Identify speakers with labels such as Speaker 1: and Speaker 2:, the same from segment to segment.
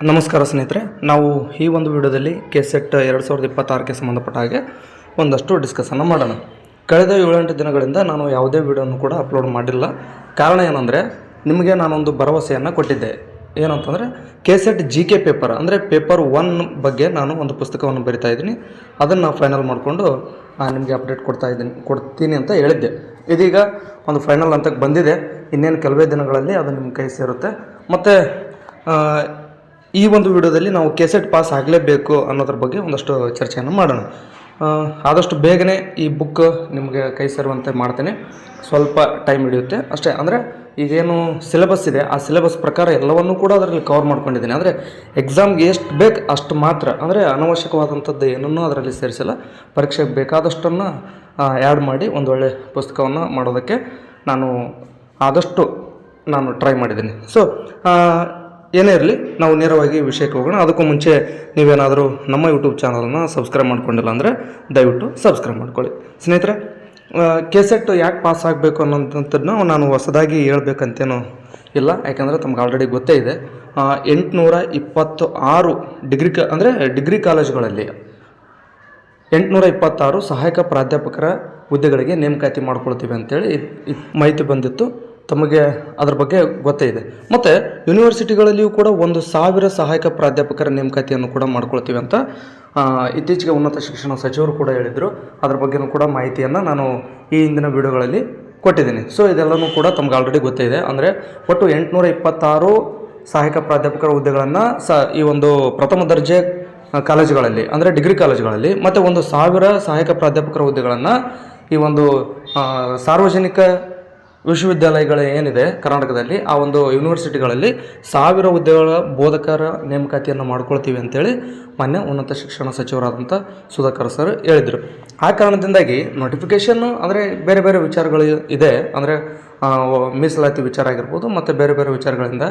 Speaker 1: ನಮಸ್ಕಾರ ಸ್ನೇಹಿತರೆ, ನಾವು ಈ ಒಂದು ವಿಡಿಯೋದಲ್ಲಿ ಕೆಸೆಟ್ 2026ಕ್ಕೆ ಸಂಬಂಧಪಟ್ಟ ಹಾಗೆ ಒಂದಷ್ಟು ಡಿಸ್ಕಸನ್ನು ಮಾಡೋಣ. ಕಳೆದ 7-8 ದಿನಗಳಿಂದ ನಾನು ಯಾವುದೇ ವಿಡಿಯೋನು ಕೂಡ ಅಪ್ಲೋಡ್ ಮಾಡಿಲ್ಲ. ಕಾರಣ ಏನಂದರೆ, ನಿಮಗೆ ನಾನೊಂದು ಭರವಸೆಯನ್ನು ಕೊಟ್ಟಿದ್ದೆ. ಏನಂತಂದರೆ ಕೆಸೆಟ್ GK ಪೇಪರ್ ಅಂದರೆ ಪೇಪರ್ 1 ಬಗ್ಗೆ ನಾನು ಒಂದು ಪುಸ್ತಕವನ್ನು ಬರಿತಾ ಇದ್ದೀನಿ. ಅದನ್ನು ಫೈನಲ್ ಮಾಡಿಕೊಂಡು ನಿಮಗೆ ಅಪ್ಡೇಟ್ ಕೊಡ್ತೀನಿ ಅಂತ ಹೇಳಿದ್ದೆ. ಇದೀಗ ಒಂದು ಫೈನಲ್ ಹಂತಕ್ಕೆ ಬಂದಿದೆ. ಇನ್ನೇನು ಕೆಲವೇ ದಿನಗಳಲ್ಲಿ ಅದು ನಿಮ್ಮ ಕೈ ಸೇರುತ್ತೆ. ಮತ್ತು ಈ ಒಂದು ವಿಡಿಯೋದಲ್ಲಿ ನಾವು ಕೆಸೆಟ್ ಪಾಸ್ ಆಗಲೇಬೇಕು ಅನ್ನೋದ್ರ ಬಗ್ಗೆ ಒಂದಷ್ಟು ಚರ್ಚೆಯನ್ನು ಮಾಡೋಣ. ಆದಷ್ಟು ಬೇಗನೆ ಈ ಬುಕ್ ನಿಮಗೆ ಕೈ ಸೇರುವಂತೆ ಮಾಡ್ತೇನೆ. ಸ್ವಲ್ಪ ಟೈಮ್ ಹಿಡಿಯುತ್ತೆ ಅಷ್ಟೇ. ಅಂದರೆ ಈಗೇನು ಸಿಲೆಬಸ್ ಇದೆ, ಆ ಸಿಲೆಬಸ್ ಪ್ರಕಾರ ಎಲ್ಲವನ್ನೂ ಕೂಡ ಅದರಲ್ಲಿ ಕವರ್ ಮಾಡ್ಕೊಂಡಿದ್ದೀನಿ. ಅಂದರೆ ಎಕ್ಸಾಮ್ಗೆ ಎಷ್ಟು ಬೇಕು ಅಷ್ಟು ಮಾತ್ರ, ಅಂದರೆ ಅನವಶ್ಯಕವಾದಂಥದ್ದು ಏನನ್ನೂ ಅದರಲ್ಲಿ ಸೇರಿಸಿಲ್ಲ. ಪರೀಕ್ಷೆಗೆ ಬೇಕಾದಷ್ಟನ್ನು ಆ್ಯಡ್ ಮಾಡಿ ಒಂದೊಳ್ಳೆ ಪುಸ್ತಕವನ್ನು ಮಾಡೋದಕ್ಕೆ ಆದಷ್ಟು ಟ್ರೈ ಮಾಡಿದ್ದೀನಿ. ಸೊ ಏನೇ ಇರಲಿ, ನಾವು ನೇರವಾಗಿ ವಿಷಯಕ್ಕೆ ಹೋಗೋಣ. ಅದಕ್ಕೂ ಮುಂಚೆ ನೀವೇನಾದರೂ ನಮ್ಮ ಯೂಟ್ಯೂಬ್ ಚಾನಲನ್ನು ಸಬ್ಸ್ಕ್ರೈಬ್ ಮಾಡ್ಕೊಂಡಿಲ್ಲ ಅಂದರೆ ದಯವಿಟ್ಟು ಸಬ್ಸ್ಕ್ರೈಬ್ ಮಾಡ್ಕೊಳ್ಳಿ. ಸ್ನೇಹಿತರೆ, ಕೆಸೆಟ್ ಯಾಕೆ ಪಾಸ್ ಆಗಬೇಕು ಅನ್ನೋಂಥದ್ದನ್ನು ನಾನು ಹೊಸದಾಗಿ ಹೇಳ್ಬೇಕಂತೇನೂ ಇಲ್ಲ. ಯಾಕೆಂದರೆ ತಮ್ಗೆ ಆಲ್ರೆಡಿ ಗೊತ್ತೇ ಇದೆ. 826 ಡಿಗ್ರಿ ಕಾಲೇಜುಗಳಲ್ಲಿ 826 ಸಹಾಯಕ ಪ್ರಾಧ್ಯಾಪಕರ ಹುದ್ದೆಗಳಿಗೆ ನೇಮಕಾತಿ ಮಾಡ್ಕೊಳ್ತೀವಿ ಅಂತೇಳಿ ಮಾಹಿತಿ ಬಂದಿತ್ತು. ತಮಗೆ ಅದರ ಬಗ್ಗೆ ಗೊತ್ತೇ ಇದೆ. ಮತ್ತು ಯೂನಿವರ್ಸಿಟಿಗಳಲ್ಲಿಯೂ ಕೂಡ 1000 ಸಹಾಯಕ ಪ್ರಾಧ್ಯಾಪಕರ ನೇಮಕಾತಿಯನ್ನು ಕೂಡ ಮಾಡ್ಕೊಳ್ತೀವಿ ಅಂತ ಇತ್ತೀಚೆಗೆ ಉನ್ನತ ಶಿಕ್ಷಣ ಸಚಿವರು ಕೂಡ ಹೇಳಿದರು. ಅದರ ಬಗ್ಗೆಯೂ ಕೂಡ ಮಾಹಿತಿಯನ್ನು ನಾನು ಈ ಹಿಂದಿನ ವಿಡಿಯೋಗಳಲ್ಲಿ ಕೊಟ್ಟಿದ್ದೀನಿ. ಸೊ ಇದೆಲ್ಲವೂ ಕೂಡ ತಮ್ಗೆ ಆಲ್ರೆಡಿ ಗೊತ್ತೇ ಇದೆ. ಅಂದರೆ ಒಟ್ಟು 826 ಸಹಾಯಕ ಪ್ರಾಧ್ಯಾಪಕರ ಹುದ್ದೆಗಳನ್ನು ಈ ಒಂದು ಪ್ರಥಮ ದರ್ಜೆ ಕಾಲೇಜುಗಳಲ್ಲಿ ಅಂದರೆ ಡಿಗ್ರಿ ಕಾಲೇಜುಗಳಲ್ಲಿ, ಮತ್ತು 1000 ಸಹಾಯಕ ಪ್ರಾಧ್ಯಾಪಕರ ಹುದ್ದೆಗಳನ್ನು ಈ ಒಂದು ಸಾರ್ವಜನಿಕ ವಿಶ್ವವಿದ್ಯಾಲಯಗಳು ಏನಿದೆ ಕರ್ನಾಟಕದಲ್ಲಿ, ಆ ಒಂದು ಯೂನಿವರ್ಸಿಟಿಗಳಲ್ಲಿ 1000 ಹುದ್ದೆಗಳ ಬೋಧಕರ ನೇಮಕಾತಿಯನ್ನು ಮಾಡ್ಕೊಳ್ತೀವಿ ಅಂತೇಳಿ ಮಾನ್ಯ ಉನ್ನತ ಶಿಕ್ಷಣ ಸಚಿವರಾದಂಥ ಸುಧಾಕರ್ ಸರ್ ಹೇಳಿದರು. ಆ ಕಾರಣದಿಂದಾಗಿ ನೋಟಿಫಿಕೇಷನ್ನು ಅಂದರೆ ಬೇರೆ ಬೇರೆ ವಿಚಾರಗಳು ಇದೆ. ಅಂದರೆ ಮೀಸಲಾತಿ ವಿಚಾರ ಆಗಿರ್ಬೋದು, ಮತ್ತು ಬೇರೆ ಬೇರೆ ವಿಚಾರಗಳಿಂದ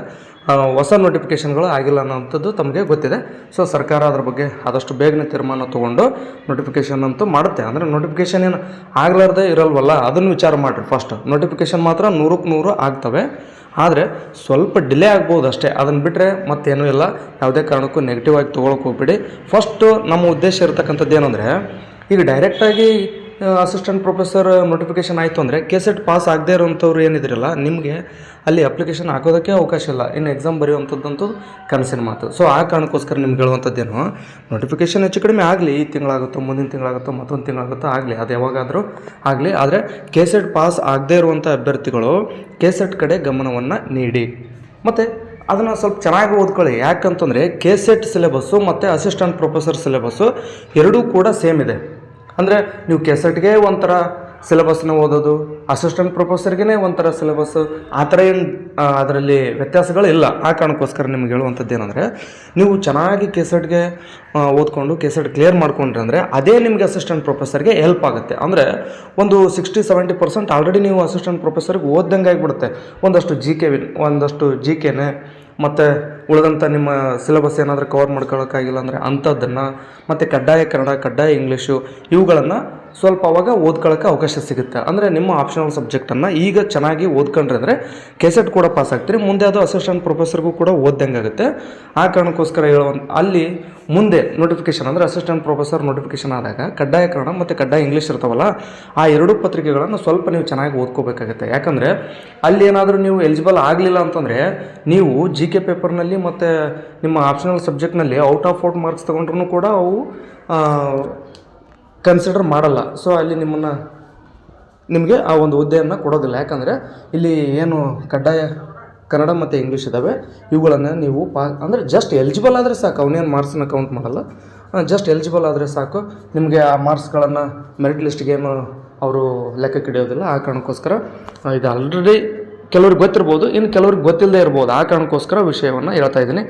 Speaker 1: ಹೊಸ ನೋಟಿಫಿಕೇಷನ್ಗಳು ಆಗಿಲ್ಲ ಅನ್ನೋಂಥದ್ದು ತಮಗೆ ಗೊತ್ತಿದೆ. ಸೊ ಸರ್ಕಾರ ಅದರ ಬಗ್ಗೆ ಆದಷ್ಟು ಬೇಗನೆ ತೀರ್ಮಾನ ತೊಗೊಂಡು ನೋಟಿಫಿಕೇಷನ್ ಅಂತೂ ಮಾಡುತ್ತೆ. ಅಂದರೆ ನೋಟಿಫಿಕೇಷನ್ ಏನು ಆಗಲಾರ್ದೆ ಇರಲ್ವಲ್ಲ, ಅದನ್ನು ವಿಚಾರ ಮಾಡಿರಿ. ಫಸ್ಟ್ ನೋಟಿಫಿಕೇಷನ್ ಮಾತ್ರ 100ಕ್ಕೆ 100 ಆಗ್ತವೆ. ಆದರೆ ಸ್ವಲ್ಪ ಡಿಲೇ ಆಗ್ಬೋದು ಅಷ್ಟೇ. ಅದನ್ನು ಬಿಟ್ಟರೆ ಮತ್ತೇನೂ ಇಲ್ಲ. ಯಾವುದೇ ಕಾರಣಕ್ಕೂ ನೆಗೆಟಿವ್ ಆಗಿ ತೊಗೊಳಕ್ಕೆ ಹೋಗ್ಬಿಡಿ. ಫಸ್ಟು ನಮ್ಮ ಉದ್ದೇಶ ಇರತಕ್ಕಂಥದ್ದು ಏನಂದರೆ, ಈಗ ಡೈರೆಕ್ಟಾಗಿ ಅಸಿಸ್ಟೆಂಟ್ ಪ್ರೊಫೆಸರ್ ನೋಟಿಫಿಕೇಷನ್ ಆಯಿತು ಅಂದರೆ ಕೆಸೆಟ್ ಪಾಸ್ ಆಗದೇ ಇರೋಂಥವ್ರು ಏನಿದ್ರಲ್ಲ, ನಿಮಗೆ ಅಲ್ಲಿ ಅಪ್ಲಿಕೇಶನ್ ಹಾಕೋದಕ್ಕೆ ಅವಕಾಶ ಇಲ್ಲ. ಇನ್ನು ಎಕ್ಸಾಮ್ ಬರೆಯುವಂಥದ್ದಂತೂ ಕನಸಿನ ಮಾತು. ಸೊ ಆ ಕಾರಣಕ್ಕೋಸ್ಕರ ನಿಮ್ಗೆ ಹೇಳುವಂಥದ್ದೇನು, ನೋಟಿಫಿಕೇಷನ್ ಹೆಚ್ಚು ಕಡಿಮೆ ಆಗಲಿ. ಈ ತಿಂಗಳಾಗುತ್ತೋ, ಮುಂದಿನ ತಿಂಗಳಾಗುತ್ತೋ, ಮತ್ತೊಂದು ತಿಂಗಳಾಗುತ್ತೋ ಆಗಲಿ, ಅದು ಯಾವಾಗಾದರೂ ಆಗಲಿ. ಆದರೆ ಕೆಸೆಟ್ ಪಾಸ್ ಆಗದೇ ಇರುವಂಥ ಅಭ್ಯರ್ಥಿಗಳು ಕೆಸೆಟ್ ಕಡೆ ಗಮನವನ್ನು ನೀಡಿ. ಮತ್ತು ಅದನ್ನು ಸ್ವಲ್ಪ ಚೆನ್ನಾಗಿ ಓದ್ಕೊಳ್ಳಿ. ಯಾಕಂತಂದರೆ ಕೆಸೆಟ್ ಸಿಲೆಬಸ್ಸು ಮತ್ತು ಅಸಿಸ್ಟೆಂಟ್ ಪ್ರೊಫೆಸರ್ ಸಿಲೆಬಸ್ಸು ಎರಡೂ ಕೂಡ ಸೇಮ್ ಇದೆ. ಅಂದರೆ ನೀವು ಕೆಸೆಟ್ಗೆ ಒಂಥರ ಸಿಲೆಬಸ್ನ ಓದೋದು, ಅಸಿಸ್ಟೆಂಟ್ ಪ್ರೊಫೆಸರ್ಗೆ ಒಂಥರ ಸಿಲೆಬಸ್ಸು, ಆ ಥರ ಏನು ಅದರಲ್ಲಿ ವ್ಯತ್ಯಾಸಗಳಿಲ್ಲ. ಆ ಕಾರಣಕ್ಕೋಸ್ಕರ ನಿಮ್ಗೆ ಹೇಳುವಂಥದ್ದು ಏನಂದರೆ, ನೀವು ಚೆನ್ನಾಗಿ ಕೆಸೆಟ್ಗೆ ಓದ್ಕೊಂಡು ಕೆಸೆಟ್ ಕ್ಲಿಯರ್ ಮಾಡ್ಕೊಂಡ್ರೆ ಅಂದರೆ ಅದೇ ನಿಮಗೆ ಅಸಿಸ್ಟೆಂಟ್ ಪ್ರೊಫೆಸರ್ಗೆ ಹೆಲ್ಪ್ ಆಗುತ್ತೆ. ಅಂದರೆ ಒಂದು 60-70% ಆಲ್ರೆಡಿ ನೀವು ಅಸಿಸ್ಟೆಂಟ್ ಪ್ರೊಫೆಸರ್ಗೆ ಓದ್ದಂಗೆ ಆಗಿಬಿಡುತ್ತೆ. ಒಂದಷ್ಟು ಜಿ ಕೆನೆ ಮತ್ತು ಉಳಿದಂಥ ನಿಮ್ಮ ಸಿಲೆಬಸ್ ಏನಾದರೂ ಕವರ್ ಮಾಡ್ಕೊಳ್ಳೋಕ್ಕಾಗಿಲ್ಲ ಅಂದರೆ ಅಂಥದ್ದನ್ನು, ಮತ್ತು ಕಡ್ಡಾಯ ಕನ್ನಡ, ಕಡ್ಡಾಯ ಇಂಗ್ಲೀಷು, ಇವುಗಳನ್ನು ಸ್ವಲ್ಪ ಅವಾಗ ಓದ್ಕೊಳ್ಳೋಕ್ಕೆ ಅವಕಾಶ ಸಿಗುತ್ತೆ. ಅಂದರೆ ನಿಮ್ಮ ಆಪ್ಷನಲ್ ಸಬ್ಜೆಕ್ಟನ್ನು ಈಗ ಚೆನ್ನಾಗಿ ಓದ್ಕೊಂಡ್ರೆ ಅಂದರೆ ಕೆಸೆಟ್ ಕೂಡ ಪಾಸ್ ಆಗ್ತೀರಿ. ಮುಂದೆ ಅದು ಅಸಿಸ್ಟೆಂಟ್ ಪ್ರೊಫೆಸರ್ಗೂ ಕೂಡ ಓದ್ದಂಗೆ ಆಗುತ್ತೆ. ಆ ಕಾರಣಕ್ಕೋಸ್ಕರ ಅಲ್ಲಿ ಮುಂದೆ ನೋಟಿಫಿಕೇಷನ್ ಅಂದರೆ ಅಸಿಸ್ಟೆಂಟ್ ಪ್ರೊಫೆಸರ್ ನೋಟಿಫಿಕೇಷನ್ ಆದಾಗ ಕಡ್ಡಾಯ ಕನ್ನಡ ಮತ್ತು ಕಡ್ಡಾಯ ಇಂಗ್ಲೀಷ್ ಇರ್ತಾವಲ್ಲ, ಆ ಎರಡೂ ಪತ್ರಿಕೆಗಳನ್ನು ಸ್ವಲ್ಪ ನೀವು ಚೆನ್ನಾಗಿ ಓದ್ಕೋಬೇಕಾಗುತ್ತೆ. ಯಾಕಂದರೆ ಅಲ್ಲಿ ಏನಾದರೂ ನೀವು ಎಲಿಜಿಬಲ್ ಆಗಲಿಲ್ಲ ಅಂತಂದರೆ ನೀವು GK ಪೇಪರ್ನಲ್ಲಿ ಮತ್ತು ನಿಮ್ಮ ಆಪ್ಷನಲ್ ಸಬ್ಜೆಕ್ಟ್ನಲ್ಲಿ ಔಟ್ ಆಫ್ ಮಾರ್ಕ್ಸ್ ತೊಗೊಂಡ್ರೂ ಕೂಡ ಅವು ಕನ್ಸಿಡರ್ ಮಾಡಲ್ಲ. ಸೊ ಅಲ್ಲಿ ನಿಮಗೆ ಆ ಒಂದು ಹುದ್ದೆಯನ್ನು ಕೊಡೋದಿಲ್ಲ. ಯಾಕಂದರೆ ಇಲ್ಲಿ ಏನು ಕಡ್ಡಾಯ ಕನ್ನಡ ಮತ್ತು ಇಂಗ್ಲೀಷ್ ಇದ್ದಾವೆ, ಇವುಗಳನ್ನು ನೀವು ಅಂದರೆ ಜಸ್ಟ್ ಎಲಿಜಿಬಲ್ ಆದರೆ ಸಾಕು. ಅವನೇನು ಮಾರ್ಕ್ಸನ್ನ ಕೌಂಟ್ ಮಾಡಲ್ಲ. ಜಸ್ಟ್ ಎಲಿಜಿಬಲ್ ಆದರೆ ಸಾಕು. ನಿಮಗೆ ಆ ಮಾರ್ಕ್ಸ್ಗಳನ್ನು ಮೆರಿಟ್ ಲಿಸ್ಟ್ಗೆ ಏನು ಅವರು ಲೆಕ್ಕಕ್ಕೆ ಹಿಡಿಯೋದಿಲ್ಲ. ಆ ಕಾರಣಕ್ಕೋಸ್ಕರ ಇದು ಆಲ್ರೆಡಿ ಕೆಲವ್ರಿಗೆ ಗೊತ್ತಿರ್ಬೋದು, ಇನ್ನು ಕೆಲವ್ರಿಗೆ ಗೊತ್ತಿಲ್ಲದೆ ಇರ್ಬೋದು. ಆ ಕಾರಣಕ್ಕೋಸ್ಕರ ವಿಷಯವನ್ನು ಹೇಳ್ತಾ ಇದ್ದೀನಿ.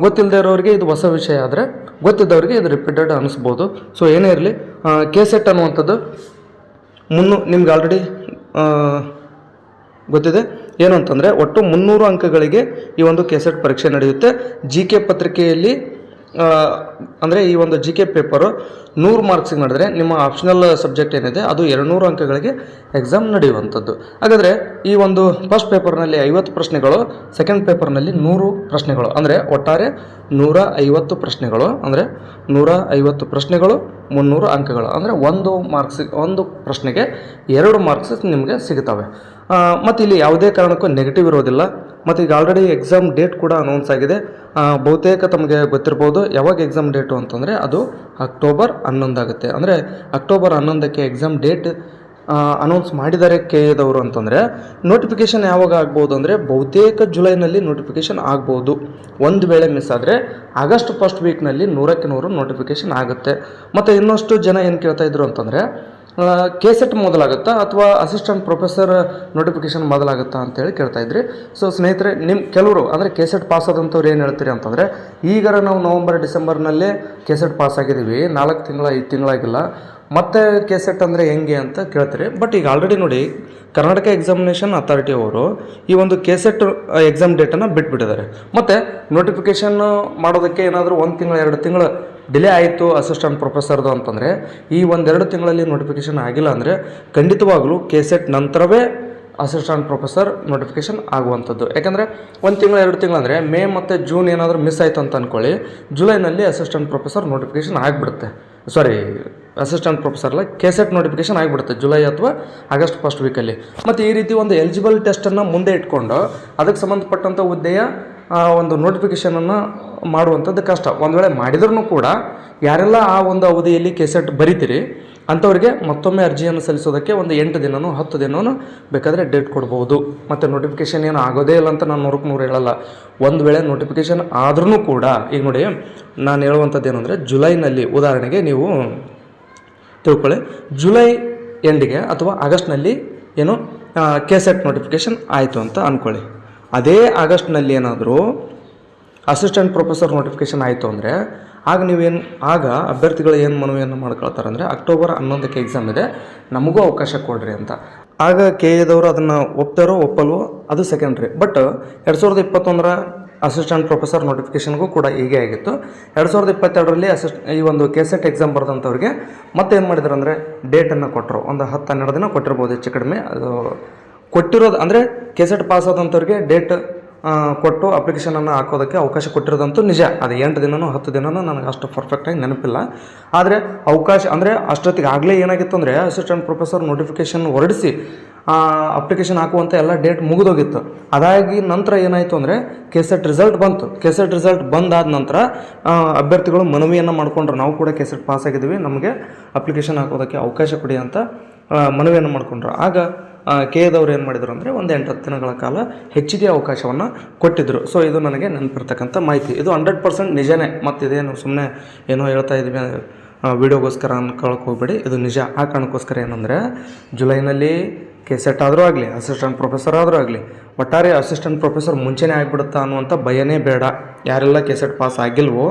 Speaker 1: ಗೊತ್ತಿಲ್ಲದೆ ಇರೋರಿಗೆ ಇದು ಹೊಸ ವಿಷಯ, ಆದರೆ ಗೊತ್ತಿದ್ದವರಿಗೆ ಇದು ರಿಪೀಟೆಡ್ ಅನ್ನಿಸ್ಬೋದು. ಸೊ ಏನೇ ಇರಲಿ, ಕೆಸೆಟ್ ಅನ್ನುವಂಥದ್ದು ನಿಮ್ಗೆ ಆಲ್ರೆಡಿ ಗೊತ್ತಿದೆ. ಏನು ಅಂತಂದರೆ ಒಟ್ಟು 300 ಅಂಕಗಳಿಗೆ ಈ ಒಂದು ಕೆಸೆಟ್ ಪರೀಕ್ಷೆ ನಡೆಯುತ್ತೆ. GK ಪತ್ರಿಕೆಯಲ್ಲಿ ಅಂದರೆ ಈ ಒಂದು ಜಿ ಕೆ ಪೇಪರು 100 ಮಾರ್ಕ್ಸಿಗೆ ನಡೆದರೆ ನಿಮ್ಮ ಆಪ್ಷನಲ್ ಸಬ್ಜೆಕ್ಟ್ ಏನಿದೆ ಅದು 200 ಅಂಕಗಳಿಗೆ ಎಕ್ಸಾಮ್ ನಡೆಯುವಂಥದ್ದು. ಹಾಗಾದರೆ ಈ ಒಂದು ಫಸ್ಟ್ ಪೇಪರ್ನಲ್ಲಿ 50 ಪ್ರಶ್ನೆಗಳು, ಸೆಕೆಂಡ್ ಪೇಪರ್ನಲ್ಲಿ 100 ಪ್ರಶ್ನೆಗಳು, ಅಂದರೆ ಒಟ್ಟಾರೆ 150 ಪ್ರಶ್ನೆಗಳು, ಅಂದರೆ 150 ಪ್ರಶ್ನೆಗಳು 300 ಅಂಕಗಳು, ಅಂದರೆ ಒಂದು ಪ್ರಶ್ನೆಗೆ 2 ಮಾರ್ಕ್ಸ್ ನಿಮಗೆ ಸಿಗುತ್ತವೆ. ಮತ್ತು ಇಲ್ಲಿ ಯಾವುದೇ ಕಾರಣಕ್ಕೂ ನೆಗೆಟಿವ್ ಇರೋದಿಲ್ಲ. ಮತ್ತು ಈಗ ಆಲ್ರೆಡಿ ಎಕ್ಸಾಮ್ ಡೇಟ್ ಕೂಡ ಅನೌನ್ಸ್ ಆಗಿದೆ. ಬಹುತೇಕ ತಮಗೆ ಗೊತ್ತಿರ್ಬೋದು ಯಾವಾಗ ಎಕ್ಸಾಮ್ ಡೇಟು ಅಂತಂದರೆ ಅದು ಅಕ್ಟೋಬರ್ 11 ಆಗುತ್ತೆ. ಅಂದರೆ ಅಕ್ಟೋಬರ್ 11ಕ್ಕೆ ಎಕ್ಸಾಮ್ ಡೇಟ್ ಅನೌನ್ಸ್ ಮಾಡಿದ್ದಾರೆ ಕೆದವರು ಅಂತಂದರೆ ನೋಟಿಫಿಕೇಷನ್ ಯಾವಾಗ ಆಗ್ಬೋದು ಅಂದರೆ ಬಹುತೇಕ ಜುಲೈನಲ್ಲಿ ನೋಟಿಫಿಕೇಷನ್ ಆಗ್ಬೋದು. ಒಂದು ವೇಳೆ ಮಿಸ್ ಆದರೆ ಆಗಸ್ಟ್ ಫಸ್ಟ್ ವೀಕ್ನಲ್ಲಿ 100ಕ್ಕೆ 100 ನೋಟಿಫಿಕೇಷನ್ ಆಗುತ್ತೆ. ಮತ್ತು ಇನ್ನಷ್ಟು ಜನ ಏನು ಕೇಳ್ತಾ ಇದ್ರು ಅಂತಂದರೆ ಕೆಸೆಟ್ ಮೊದಲಾಗುತ್ತಾ ಅಥವಾ ಅಸಿಸ್ಟೆಂಟ್ ಪ್ರೊಫೆಸರ್ ನೋಟಿಫಿಕೇಷನ್ ಮೊದಲಾಗುತ್ತಾ ಅಂತೇಳಿ ಕೇಳ್ತಾ ಇದ್ರಿ. ಸೊ ಸ್ನೇಹಿತರೆ, ನಿಮ್ಮ ಕೆಲವರು ಅಂದರೆ ಕೆಸೆಟ್ ಪಾಸ್ ಆದಂಥವ್ರು ಏನು ಹೇಳ್ತೀರಿ ಅಂತಂದರೆ ಈಗಾರ ನಾವು ನವಂಬರ್ ಡಿಸೆಂಬರ್ನಲ್ಲೇ ಕೆಸೆಟ್ ಪಾಸ್ ಆಗಿದ್ದೀವಿ, 4 ತಿಂಗಳ 5 ತಿಂಗಳಾಗಿಲ್ಲ, ಮತ್ತೆ ಕೆಸೆಟ್ ಅಂದರೆ ಹೆಂಗೆ ಅಂತ ಕೇಳ್ತೀರಿ. ಬಟ್ ಈಗ ಆಲ್ರೆಡಿ ನೋಡಿ ಕರ್ನಾಟಕ ಎಕ್ಸಾಮಿನೇಷನ್ ಅಥಾರಿಟಿ ಅವರು ಈ ಒಂದು ಕೆಸೆಟ್ ಎಕ್ಸಾಮ್ ಡೇಟನ್ನು ಬಿಟ್ಬಿಟ್ಟಿದ್ದಾರೆ. ಮತ್ತು ನೋಟಿಫಿಕೇಷನ್ ಮಾಡೋದಕ್ಕೆ ಏನಾದರೂ 1 ತಿಂಗಳು 2 ತಿಂಗಳು ಡಿಲೇ ಆಯಿತು ಅಸಿಸ್ಟೆಂಟ್ ಪ್ರೊಫೆಸರ್ದು ಅಂತಂದರೆ ಈ 1-2 ತಿಂಗಳಲ್ಲಿ ನೋಟಿಫಿಕೇಷನ್ ಆಗಿಲ್ಲ ಅಂದರೆ ಖಂಡಿತವಾಗಲೂ ಕೆಸೆಟ್ ನಂತರವೇ ಅಸಿಸ್ಟೆಂಟ್ ಪ್ರೊಫೆಸರ್ ನೋಟಿಫಿಕೇಷನ್ ಆಗುವಂಥದ್ದು. ಯಾಕಂದರೆ 1 ತಿಂಗಳು 2 ತಿಂಗಳು ಅಂದರೆ ಮೇ ಮತ್ತು ಜೂನ್ ಏನಾದರೂ ಮಿಸ್ ಆಯಿತು ಅಂತ ಅಂದ್ಕೊಳ್ಳಿ, ಜುಲೈನಲ್ಲಿ ಅಸಿಸ್ಟೆಂಟ್ ಪ್ರೊಫೆಸರ್ ನೋಟಿಫಿಕೇಷನ್ ಆಗಿಬಿಡುತ್ತೆ. ಅಸಿಸ್ಟೆಂಟ್ ಪ್ರೊಫೆಸರ್ ಅಲ್ಲ, ಕೆಸೆಟ್ ನೋಟಿಫಿಕೇಷನ್ ಆಗಿಬಿಡುತ್ತೆ ಜುಲೈ ಅಥವಾ ಆಗಸ್ಟ್ ಫಸ್ಟ್ ವೀಕಲ್ಲಿ. ಮತ್ತು ಈ ರೀತಿ ಒಂದು ಎಲಿಜಿಬಲ್ ಟೆಸ್ಟನ್ನು ಮುಂದೆ ಇಟ್ಕೊಂಡು ಅದಕ್ಕೆ ಸಂಬಂಧಪಟ್ಟಂಥ ಹುದ್ದೆಯ ಒಂದು ನೋಟಿಫಿಕೇಷನನ್ನು ಮಾಡುವಂಥದ್ದು ಕಷ್ಟ. ಒಂದು ವೇಳೆ ಮಾಡಿದ್ರೂ ಕೂಡ ಯಾರೆಲ್ಲ ಆ ಒಂದು ಅವಧಿಯಲ್ಲಿ ಕೆಸೆಟ್ ಬರಿತೀರಿ ಅಂಥವ್ರಿಗೆ ಮತ್ತೊಮ್ಮೆ ಅರ್ಜಿಯನ್ನು ಸಲ್ಲಿಸೋದಕ್ಕೆ ಒಂದು 8 ದಿನನೂ 10 ದಿನವೂ ಬೇಕಾದರೆ ಡೇಟ್ ಕೊಡ್ಬೋದು. ಮತ್ತು ನೋಟಿಫಿಕೇಷನ್ ಏನು ಆಗೋದೇ ಇಲ್ಲ ಅಂತ ನಾನು 100ಕ್ಕೆ 100 ಹೇಳಲ್ಲ. ಒಂದು ವೇಳೆ ನೋಟಿಫಿಕೇಷನ್ ಆದ್ರೂ ಕೂಡ ಈಗ ನೋಡಿ ನಾನು ಹೇಳುವಂಥದ್ದು ಏನಂದರೆ ಜುಲೈನಲ್ಲಿ ಉದಾಹರಣೆಗೆ ನೀವು ತಿಳ್ಕೊಳ್ಳಿ, ಜುಲೈ ಎಂಡಿಗೆ ಅಥವಾ ಆಗಸ್ಟ್ನಲ್ಲಿ ಏನು ಕೆಸೆಟ್ ನೋಟಿಫಿಕೇಷನ್ ಆಯಿತು ಅಂತ ಅಂದ್ಕೊಳ್ಳಿ. ಅದೇ ಆಗಸ್ಟ್ನಲ್ಲಿ ಏನಾದರೂ ಅಸಿಸ್ಟೆಂಟ್ ಪ್ರೊಫೆಸರ್ ನೋಟಿಫಿಕೇಷನ್ ಆಯಿತು ಅಂದರೆ ಆಗ ಅಭ್ಯರ್ಥಿಗಳು ಏನು ಮನವಿಯನ್ನು ಮಾಡ್ಕೊಳ್ತಾರೆ ಅಂದರೆ ಅಕ್ಟೋಬರ್ 11ಕ್ಕೆ ಎಕ್ಸಾಮ್ ಇದೆ, ನಮಗೂ ಅವಕಾಶ ಕೊಡ್ರಿ ಅಂತ. ಆಗ ಕೆ ಎದವರು ಅದನ್ನು ಒಪ್ತಾರೋ ಒಪ್ಪಲ್ವೋ ಅದು ಸೆಕೆಂಡ್ರಿ. ಬಟ್ 2021ರ ಅಸಿಸ್ಟೆಂಟ್ ಪ್ರೊಫೆಸರ್ ನೋಟಿಫಿಕೇಷನ್ಗೂ ಕೂಡ ಹೀಗೆ ಆಗಿತ್ತು. 2022ರಲ್ಲಿ ಈ ಒಂದು ಕೆಸೆಟ್ ಎಕ್ಸಾಮ್ ಬರೆದಂಥವ್ರಿಗೆ ಮತ್ತೇನು ಮಾಡಿದ್ರು ಅಂದರೆ ಡೇಟನ್ನು ಕೊಟ್ಟರು. ಒಂದು 10-12 ದಿನ ಕೊಟ್ಟಿರ್ಬೋದು ಹೆಚ್ಚು ಕಡಿಮೆ. ಅದು ಕೊಟ್ಟಿರೋದು ಅಂದರೆ ಕೆಸೆಟ್ ಪಾಸ್ ಆದಂಥವ್ರಿಗೆ ಡೇಟ್ ಕೊಟ್ಟು ಅಪ್ಲಿಕೇಶನನ್ನು ಹಾಕೋದಕ್ಕೆ ಅವಕಾಶ ಕೊಟ್ಟಿರೋದಂತೂ ನಿಜ. ಅದು 8 ದಿನನೋ 10 ದಿನನೋ ನನಗೆ ಅಷ್ಟು ಪರ್ಫೆಕ್ಟಾಗಿ ನೆನಪಿಲ್ಲ. ಆದರೆ ಅವಕಾಶ ಅಂದರೆ ಅಷ್ಟೊತ್ತಿಗೆ ಆಗಲೇ ಏನಾಗಿತ್ತು ಅಂದರೆ ಅಸಿಸ್ಟೆಂಟ್ ಪ್ರೊಫೆಸರ್ ನೋಟಿಫಿಕೇಷನ್ ಹೊರಡಿಸಿ ಅಪ್ಲಿಕೇಶನ್ ಹಾಕುವಂಥ ಎಲ್ಲ ಡೇಟ್ ಮುಗಿದೋಗಿತ್ತು. ಅದಾಗಿ ನಂತರ ಏನಾಯಿತು ಅಂದರೆ ಕೆಸೆಟ್ ರಿಸಲ್ಟ್ ಬಂತು. ಕೆಸೆಟ್ ರಿಸಲ್ಟ್ ಬಂದಾದ ನಂತರ ಅಭ್ಯರ್ಥಿಗಳು ಮನವಿಯನ್ನು ಮಾಡಿಕೊಂಡ್ರು, ನಾವು ಕೂಡ ಕೆಸೆಟ್ ಪಾಸ್ ಆಗಿದ್ದೀವಿ, ನಮಗೆ ಅಪ್ಲಿಕೇಶನ್ ಹಾಕೋದಕ್ಕೆ ಅವಕಾಶ ಕೊಡಿ ಅಂತ ಮನವಿಯನ್ನು ಮಾಡಿಕೊಂಡ್ರು. ಆಗ ಕೆ ಎದವ್ರು ಏನು ಮಾಡಿದರು ಅಂದರೆ ಒಂದು 8-10 ದಿನಗಳ ಕಾಲ ಹೆಚ್ಚಿಗೆ ಅವಕಾಶವನ್ನು ಕೊಟ್ಟಿದ್ದರು. ಸೊ ಇದು ನನಗೆ ನೆನಪಿರ್ತಕ್ಕಂಥ ಮಾಹಿತಿ. ಇದು 100% ನಿಜನೇ. ಮತ್ತು ಇದೇನು ಸುಮ್ಮನೆ ಏನೋ ಹೇಳ್ತಾ ಇದ್ವಿ ವಿಡಿಯೋಗೋಸ್ಕರ ಅನ್ಕೊಳಕ್ಕೆ ಹೋಗ್ಬೇಡಿ, ಇದು ನಿಜ. ಆ ಕಾರಣಕ್ಕೋಸ್ಕರ ಏನಂದರೆ ಜುಲೈನಲ್ಲಿ ಕೆಸೆಟ್ ಆದರೂ ಆಗಲಿ ಅಸಿಸ್ಟೆಂಟ್ ಪ್ರೊಫೆಸರ್ ಆದರೂ ಆಗಲಿ ಒಟ್ಟಾರೆ ಅಸಿಸ್ಟೆಂಟ್ ಪ್ರೊಫೆಸರ್ ಮುಂಚೆನೇ ಆಗಿಬಿಡುತ್ತಾ ಅನ್ನುವಂಥ ಭಯನೇ ಬೇಡ. ಯಾರೆಲ್ಲ ಕೆಸೆಟ್ ಪಾಸ್ ಆಗಿಲ್ವೋ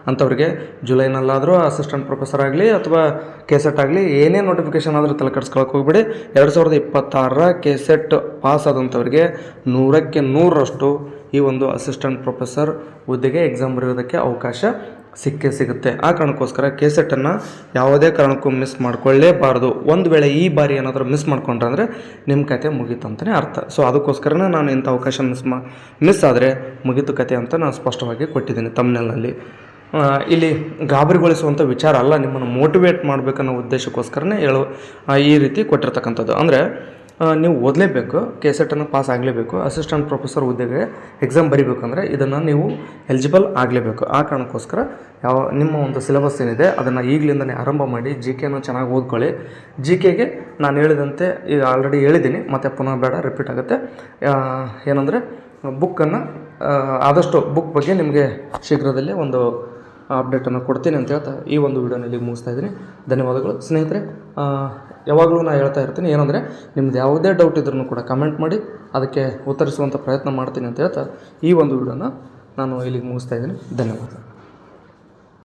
Speaker 1: ಅಂಥವ್ರಿಗೆ ಜುಲೈನಲ್ಲಾದರೂ ಅಸಿಸ್ಟೆಂಟ್ ಪ್ರೊಫೆಸರ್ ಆಗಲಿ ಅಥವಾ ಕೆಸೆಟ್ ಆಗಲಿ ಏನೇ ನೋಟಿಫಿಕೇಷನ್ ಆದರೂ ತಲೆ ಕೆಡಿಸ್ಕೊಳಕ್ಕೆ ಹೋಗ್ಬೇಡಿ. 2026ರ ಕೆಸೆಟ್ ಪಾಸ್ ಆದಂಥವ್ರಿಗೆ 100ಕ್ಕೆ 100ರಷ್ಟು ಈ ಒಂದು ಅಸಿಸ್ಟೆಂಟ್ ಪ್ರೊಫೆಸರ್ ಹುದ್ದೆಗೆ ಎಕ್ಸಾಮ್ ಬರೆಯೋದಕ್ಕೆ ಅವಕಾಶ ಸಿಗುತ್ತೆ. ಆ ಕಾರಣಕ್ಕೋಸ್ಕರ ಕೆಸೆಟನ್ನು ಯಾವುದೇ ಕಾರಣಕ್ಕೂ ಮಿಸ್ ಮಾಡ್ಕೊಳ್ಳೇಬಾರ್ದು. ಒಂದು ವೇಳೆ ಈ ಬಾರಿ ಏನಾದರೂ ಮಿಸ್ ಮಾಡ್ಕೊಂಡ್ರೆ ಅಂದರೆ ನಿಮ್ಮ ಕತೆ ಮುಗೀತು ಅಂತಲೇ ಅರ್ಥ. ಸೊ ಅದಕ್ಕೋಸ್ಕರನೇ ನಾನು ಇಂಥ ಅವಕಾಶ ಮಿಸ್ ಆದರೆ ಮುಗೀತು ಕತೆ ಅಂತ ನಾನು ಸ್ಪಷ್ಟವಾಗಿ ಕೊಟ್ಟಿದ್ದೀನಿ ತಮ್ನೆಲ್ನಲ್ಲಿ. ಇಲ್ಲಿ ಗಾಬರಿಗೊಳಿಸುವಂಥ ವಿಚಾರ ಅಲ್ಲ, ನಿಮ್ಮನ್ನು ಮೋಟಿವೇಟ್ ಮಾಡಬೇಕನ್ನೋ ಉದ್ದೇಶಕ್ಕೋಸ್ಕರನೇ ಈ ರೀತಿ ಕೊಟ್ಟಿರ್ತಕ್ಕಂಥದ್ದು. ಅಂದರೆ ನೀವು ಓದಲೇಬೇಕು, ಕೆಸೆಟನ್ನು ಪಾಸ್ ಆಗಲೇಬೇಕು, ಅಸಿಸ್ಟೆಂಟ್ ಪ್ರೊಫೆಸರ್ ಹುದ್ದೆಗೆ ಎಕ್ಸಾಮ್ ಬರೀಬೇಕಂದ್ರೆ ಇದನ್ನು ನೀವು ಎಲಿಜಿಬಲ್ ಆಗಲೇಬೇಕು. ಆ ಕಾರಣಕ್ಕೋಸ್ಕರ ನಿಮ್ಮ ಒಂದು ಸಿಲೆಬಸ್ ಏನಿದೆ ಅದನ್ನು ಈಗಲಿಂದನೇ ಆರಂಭ ಮಾಡಿ ಜಿ ಕೆನ ಚೆನ್ನಾಗಿ ಓದ್ಕೊಳ್ಳಿ. ಜಿ ಕೆಗೆ ನಾನು ಹೇಳಿದಂತೆ ಈಗ ಆಲ್ರೆಡಿ ಹೇಳಿದ್ದೀನಿ, ಮತ್ತು ಪುನಃ ಬೇಡ ರಿಪೀಟ್ ಆಗುತ್ತೆ. ಏನಂದರೆ ಬುಕ್ಕನ್ನು ಆದಷ್ಟು ಬುಕ್ ಬಗ್ಗೆ ನಿಮಗೆ ಶೀಘ್ರದಲ್ಲೇ ಒಂದು ಅಪ್ಡೇಟನ್ನು ಕೊಡ್ತೀನಿ ಅಂತ ಹೇಳ್ತಾ ಈ ಒಂದು ವಿಡಿಯೋನಲ್ಲಿ ಮುಗಿಸ್ತಾ ಇದ್ದೀನಿ. ಧನ್ಯವಾದಗಳು ಸ್ನೇಹಿತರೆ. ಯಾವಾಗಲೂ ನಾನು ಹೇಳ್ತಾ ಇರ್ತೀನಿ, ಏನಂದರೆ ನಿಮ್ದು ಯಾವುದೇ ಡೌಟ್ ಇದ್ರೂ ಕೂಡ ಕಮೆಂಟ್ ಮಾಡಿ ಅದಕ್ಕೆ ಉತ್ತರಿಸುವಂಥ ಪ್ರಯತ್ನ ಮಾಡ್ತೀನಿ ಅಂತ ಹೇಳ್ತಾ ಈ ಒಂದು ವಿಡಿಯೋನ ನಾನು ಇಲ್ಲಿಗೆ ಮುಗಿಸ್ತಾ ಇದ್ದೀನಿ. ಧನ್ಯವಾದ.